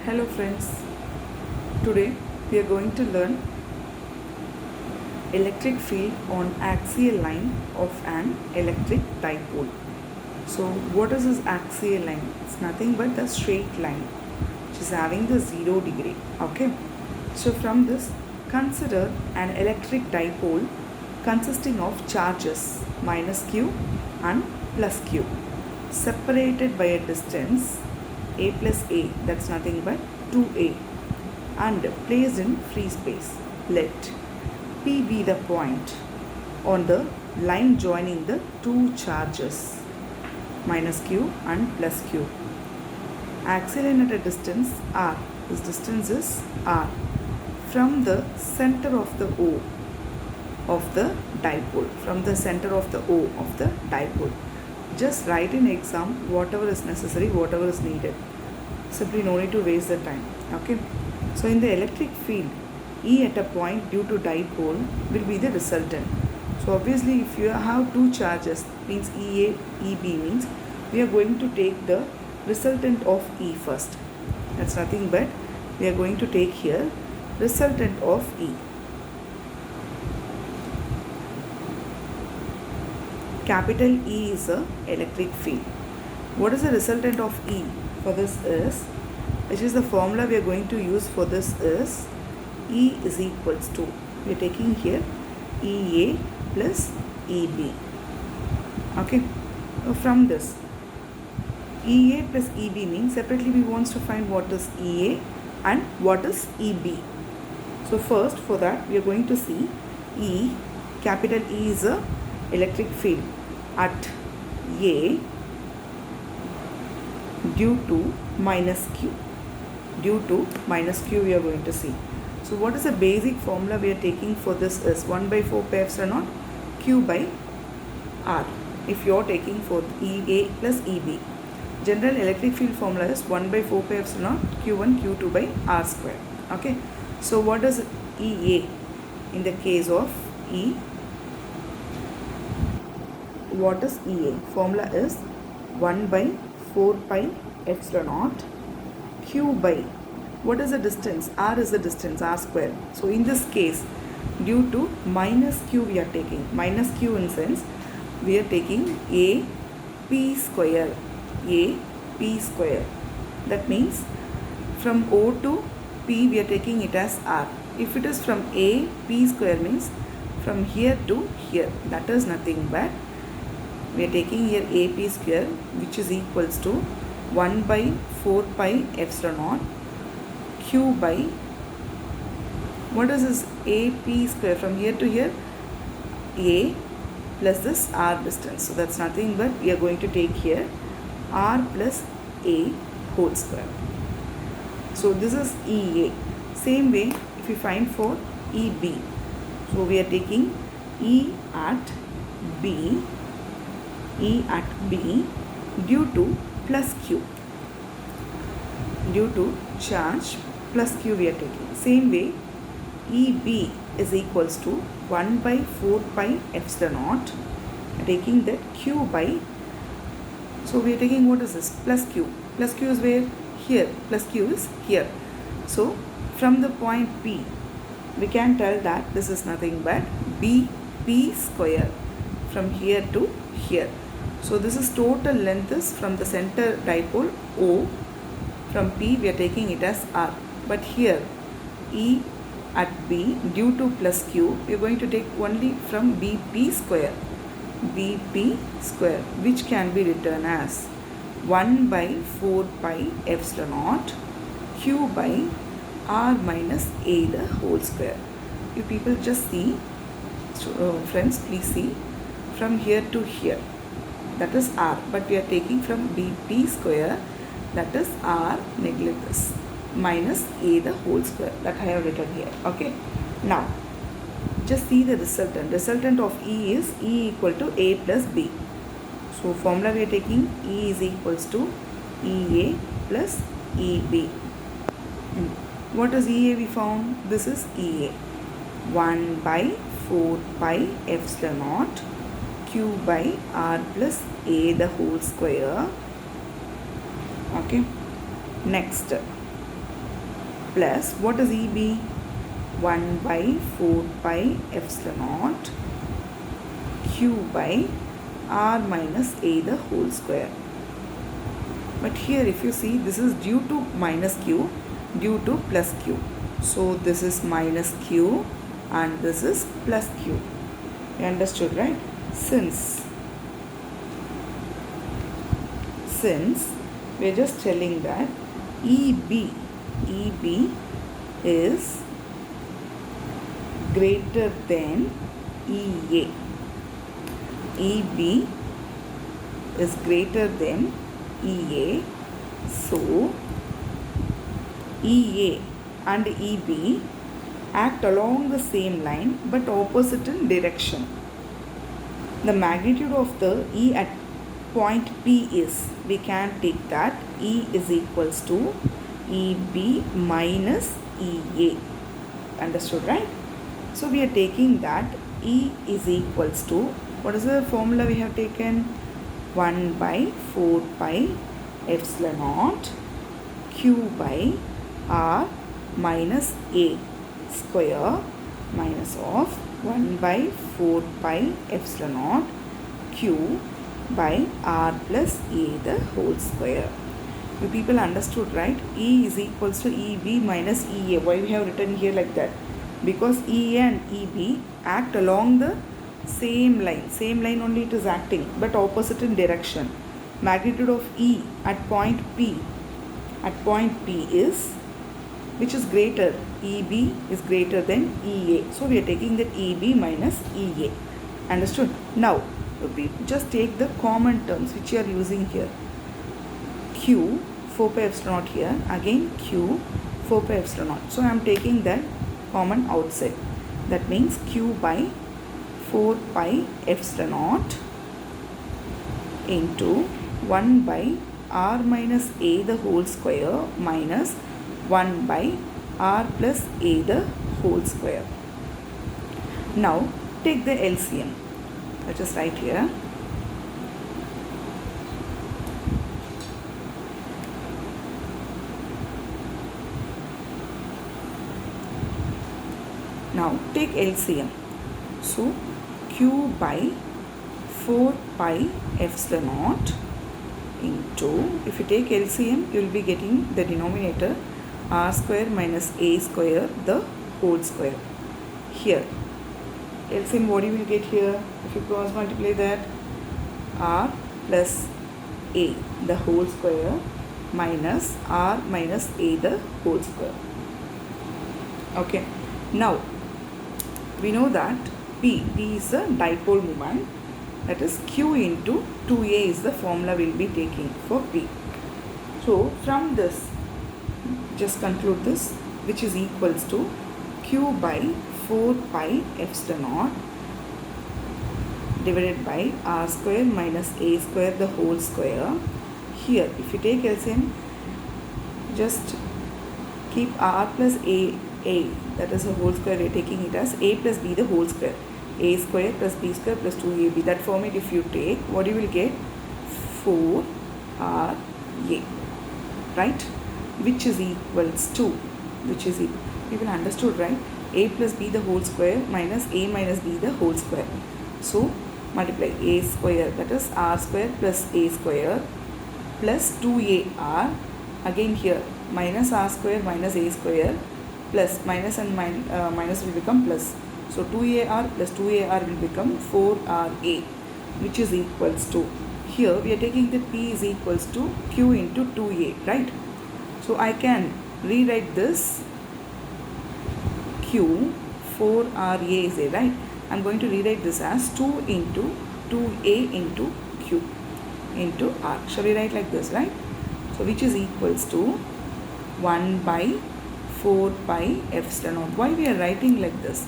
Hello friends, today we are going to learn electric field on axial line of an electric dipole. So what is this axial line? It's nothing but the straight line which is having the 0 degree. Okay. So from this, consider an electric dipole consisting of charges minus q and plus q separated by a distance a plus a, that's nothing but 2a, and placed in free space. Let P be the point on the line joining the two charges minus q and plus q. Axial line at a distance r. This distance is r from the center of the O of the dipole. From the center of the O of the dipole. Just write in exam whatever is necessary, whatever is needed. Simply no need to waste the time. Okay. So in the electric field, E at a point due to dipole will be the resultant. So obviously if you have two charges, means EA, EB, means we are going to take the resultant of E first. That's nothing but we are going to take here resultant of E. Capital E is a electric field. What is the resultant of E for this is, which is the formula we are going to use for this is E is equals to, we are taking here EA plus EB. Okay. So from this, EA plus EB means separately we want to find what is EA and what is EB. So first for that we are going to see E, capital E is a electric field at A due to minus Q. Due to minus Q we are going to see. So what is the basic formula we are taking for this is 1 by 4 pi epsilon naught Q by R. If you are taking for EA plus EB. General electric field formula is 1 by 4 pi epsilon naught Q1 Q2 by R square. Okay. So what is EA in the case of E? What is EA? Formula is 1 by 4 pi epsilon naught Q by, what is the distance? R is the distance, R square. So in this case, due to minus Q we are taking. Minus Q in sense, we are taking A P square. A P square. That means from O to P we are taking it as R. If it is from A P square means from here to here. That is nothing but we are taking here AP square, which is equals to 1 by 4 pi epsilon naught Q by, what is this AP square from here to here? A plus this R distance. So that's nothing but we are going to take here R plus A whole square. So this is EA. Same way if we find for EB. So we are taking E at B due to plus Q. Due to charge plus Q we are taking. Same way EB is equals to 1 by 4 pi epsilon naught. Taking that Q by, so we are taking what is this? Plus Q. Plus Q is where? Here. Plus Q is here. So from the point P, we can tell that this is nothing but BP square from here to here. So this is total length is from the center dipole O. From P we are taking it as R. But here E at B due to plus Q we are going to take only from BP square. BP square, which can be written as 1 by 4 pi epsilon naught Q by R minus A the whole square. You people just see, friends, please see from here to here, that is R, but we are taking from BP square, that is R, neglect this, minus A the whole square, that I have written here. Okay. Now just see the resultant. Resultant of E is E equal to A plus B. So formula we are taking E is equals to EA plus EB. What is EA we found? This is EA. 1 by 4 pi epsilon naught Q by R plus A the whole square. Okay. Next, plus what is EB? 1 by 4 pi epsilon naught q by r minus a the whole square. But here if you see, this is due to minus q, due to plus q. So this is minus q and this is plus q. You understood, right? Since we are just telling that EB is greater than EA. EB is greater than EA. So EA and EB act along the same line but opposite in direction. The magnitude of the E at point P is, we can take that E is equals to EB minus EA. Understood, right? So we are taking that E is equals to, what is the formula we have taken? 1 by 4 pi epsilon naught q by r minus a square minus of 1 by 4 pi epsilon naught q by r plus a the whole square. You people understood, right? E is equals to EB minus EA. Why we have written here like that? Because EA and EB act along the same line only it is acting, but opposite in direction. Magnitude of E at point P is, which is greater, EB is greater than EA. So we are taking that EB minus EA. Understood? Now we just take the common terms which you are using here. Q 4 pi epsilon naught here, again Q 4 pi epsilon naught. So I am taking that common outside. That means Q by 4 pi epsilon naught into 1 by r minus a the whole square minus 1 by r plus a the whole square. Now take the LCM. Let us write here. Now take LCM. So q by 4 pi epsilon naught into, if you take LCM, you will be getting the denominator r square minus a square the whole square. Here LCM, what you will get here? If you cross multiply that, r plus a the whole square minus r minus a the whole square. Okay. Now we know that P is a dipole moment. That is Q into 2A is the formula we will be taking for P. So from this, just conclude this, which is equals to Q by 4 pi epsilon naught divided by r square minus a square the whole square. Here if you take LCM, just keep r plus a, that is a whole square, we are taking it as a plus b the whole square. A square plus b square plus 2ab. That format if you take, what you will get? 4ra, right? Which is equals to, people understood, right? A plus b the whole square minus a minus b the whole square. So multiply a square, that is r square plus a square plus 2ar. Again here minus r square minus a square plus minus and minus will become plus. So 2ar plus 2ar will become 4ra, which is equals to, here we are taking that P is equals to Q into 2a, right? So I can rewrite this Q 4ra is a, right? I am going to rewrite this as 2 into 2a into Q into r. Shall we write like this, right? So which is equals to 1 by 4 pi epsilon naught. Why we are writing like this?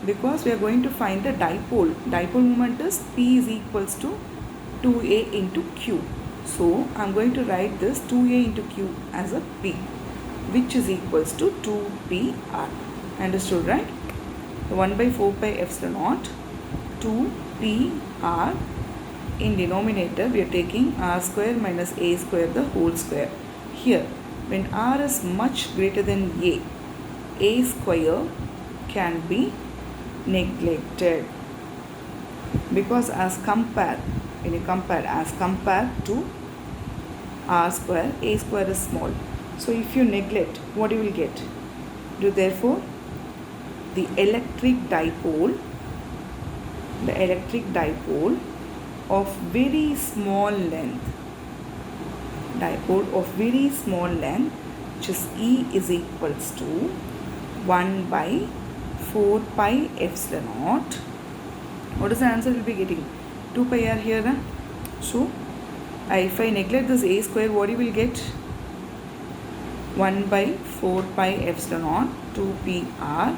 Because we are going to find the dipole. Dipole moment is P is equals to 2a into Q. So I am going to write this 2a into Q as a P, which is equals to 2pr. Understood, right? 1 by 4 pi epsilon naught 2pr. In denominator we are taking r square minus a square the whole square. Here when r is much greater than a square can be neglected, because as compared to r square, a square is small. So if you neglect, what you will get? Therefore the electric dipole of very small length, which is E is equals to 1 by 4 pi epsilon naught. What is the answer we'll be getting? 2 pi r here, na? So if I neglect this a square, what you will get? 1 by 4 pi epsilon naught 2 p r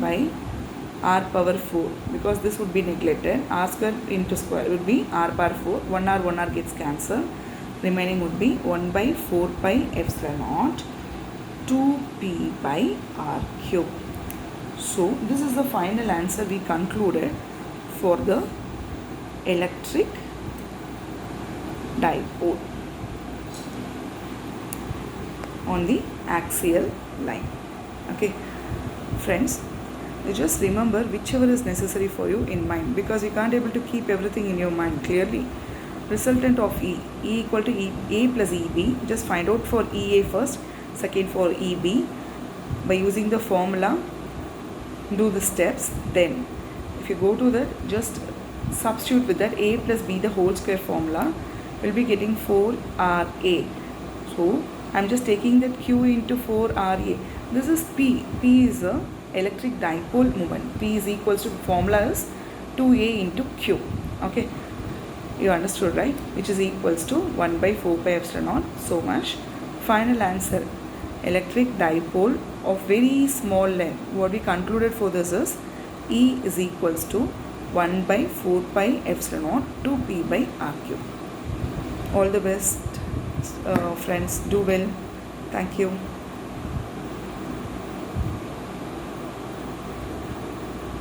by r power 4, because this would be neglected. R square into square would be r power 4. 1 r gets cancelled. Remaining would be 1 by 4 pi epsilon naught 2p by r cube. So this is the final answer we concluded for the electric dipole on the axial line. Okay friends, you just remember whichever is necessary for you in mind, because you can't able to keep everything in your mind clearly. Resultant of E equal to A plus EB. Just find out for EA first, second for EB. By using the formula, do the steps. Then if you go to that, just substitute with that A plus B the whole square formula. We'll be getting 4RA. So I'm just taking that Q into 4RA. This is P. P is a electric dipole moment. P is equals to, formula is 2A into Q. Okay, you understood, right? Which is equals to 1 by 4 pi epsilon naught. So much. Final answer, electric dipole of very small length. What we concluded for this is E is equals to 1 by 4 pi epsilon naught 2p by r cube. All the best friends, do well. Thank you.